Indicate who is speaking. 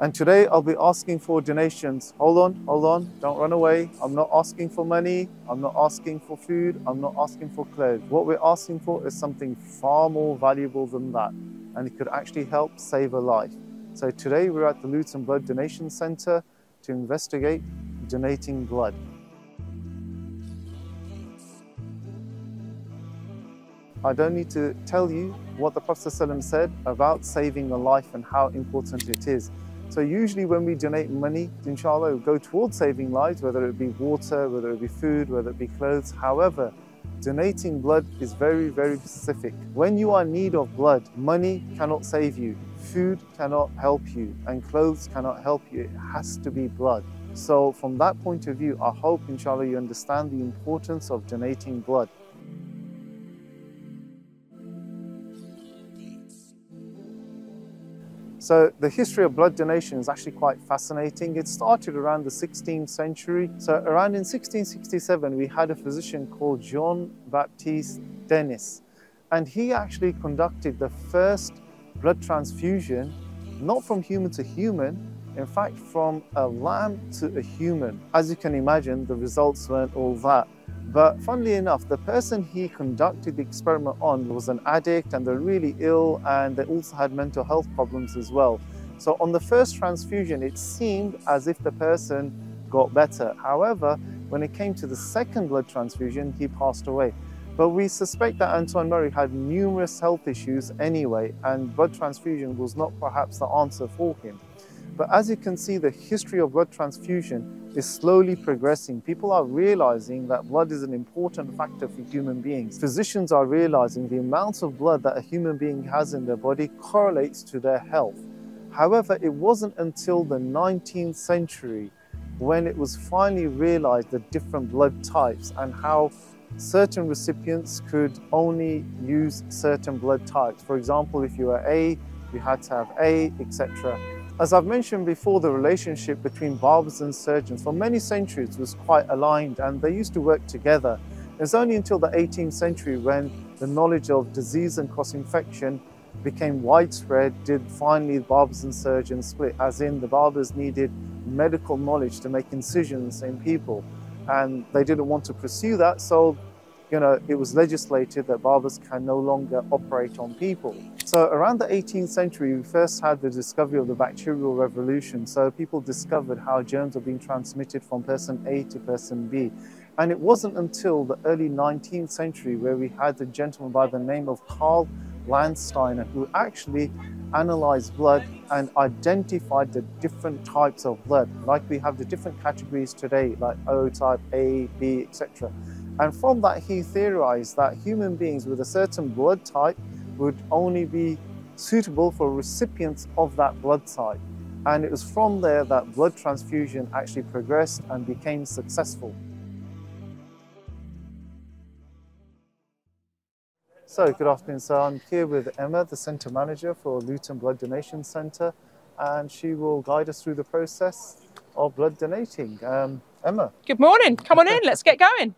Speaker 1: And today I'll be asking for donations. Hold on, don't run away. I'm not asking for money, I'm not asking for food, I'm not asking for clothes. What we're asking for is something far more valuable than that, and it could actually help save a life. So today we're at the Luton Blood Donation Centre to investigate donating blood. I don't need to tell you what the Prophet ﷺ said about saving a life and how important it is. So usually when we donate money, inshallah, it will go towards saving lives, whether it be water, whether it be food, whether it be clothes. However, donating blood is very, very specific. When you are in need of blood, money cannot save you, food cannot help you, and clothes cannot help you. It has to be blood. So from that point of view, I hope, inshallah, you understand the importance of donating blood. So the history of blood donation is actually quite fascinating. It started around the 16th century. So around in 1667, we had a physician called Jean-Baptiste Denis, and he actually conducted the first blood transfusion, not from human to human, in fact from a lamb to a human. As you can imagine, the results weren't all that. But funnily enough, the person he conducted the experiment on was an addict, and they're really ill, and they also had mental health problems as well. So on the first transfusion, it seemed as if the person got better. However, when it came to the second blood transfusion, he passed away. But we suspect that Antoine Murray had numerous health issues anyway, and blood transfusion was not perhaps the answer for him. But as you can see, the history of blood transfusion is slowly progressing. People are realizing that blood is an important factor for human beings. Physicians are realizing the amount of blood that a human being has in their body correlates to their health. However, it wasn't until the 19th century when it was finally realized the different blood types and how certain recipients could only use certain blood types. For example, if you were A, you had to have A, etc. As I've mentioned before, the relationship between barbers and surgeons for many centuries was quite aligned, and they used to work together. It's only until the 18th century when the knowledge of disease and cross-infection became widespread did finally barbers and surgeons split, as in the barbers needed medical knowledge to make incisions in people, and they didn't want to pursue that, so it was legislated that barbers can no longer operate on people. So around the 18th century, we first had the discovery of the bacterial revolution. So people discovered how germs are being transmitted from person A to person B. And it wasn't until the early 19th century where we had a gentleman by the name of Karl Landsteiner, who actually analyzed blood and identified the different types of blood. Like we have the different categories today, like O type, A, B, etc. And from that, he theorized that human beings with a certain blood type would only be suitable for recipients of that blood type. And it was from there that blood transfusion actually progressed and became successful. So, good afternoon. So I'm here with Emma, the Centre Manager for Luton Blood Donation Centre, and she will guide us through the process of blood donating. Emma.
Speaker 2: Good morning. Come on in. Let's get going.